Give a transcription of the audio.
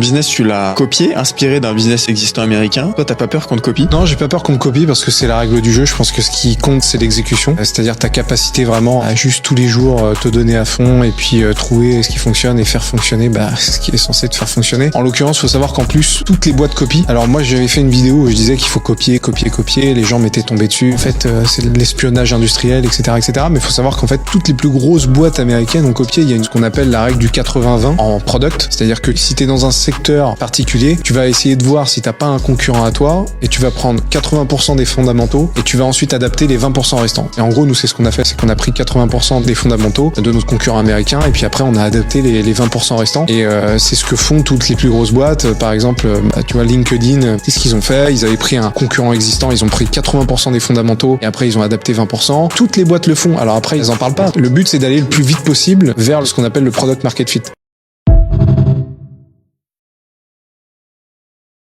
Business, tu l'as copié, inspiré d'un business existant américain. Toi, t'as pas peur qu'on te copie? Non, j'ai pas peur qu'on me copie parce que c'est la règle du jeu. Je pense que ce qui compte, c'est l'exécution. C'est-à-dire ta capacité vraiment à juste tous les jours te donner à fond et puis trouver ce qui fonctionne et faire fonctionner ce qui est censé te faire fonctionner. En l'occurrence, faut savoir qu'en plus, toutes les boîtes copient. Alors moi, j'avais fait une vidéo où je disais qu'il faut copier. Les gens m'étaient tombés dessus. En fait, c'est de l'espionnage industriel, etc., etc. Mais il faut savoir qu'en fait, toutes les plus grosses boîtes américaines ont copié. Il y a ce qu'on appelle la règle du 80-20 en product. C'est-à-dire que si t'es dans un secteur particulier, tu vas essayer de voir si t'as pas un concurrent à toi et tu vas prendre 80% des fondamentaux et tu vas ensuite adapter les 20% restants. Et en gros, nous, c'est ce qu'on a fait, c'est qu'on a pris 80% des fondamentaux de notre concurrent américain et puis après, on a adapté les 20% restants. Et c'est ce que font toutes les plus grosses boîtes. Par exemple, tu vois, LinkedIn, c'est ce qu'ils ont fait. Ils avaient pris un concurrent existant, ils ont pris 80% des fondamentaux et après, ils ont adapté 20%. Toutes les boîtes le font. Alors après, ils en parlent pas. Le but, c'est d'aller le plus vite possible vers ce qu'on appelle le product market fit.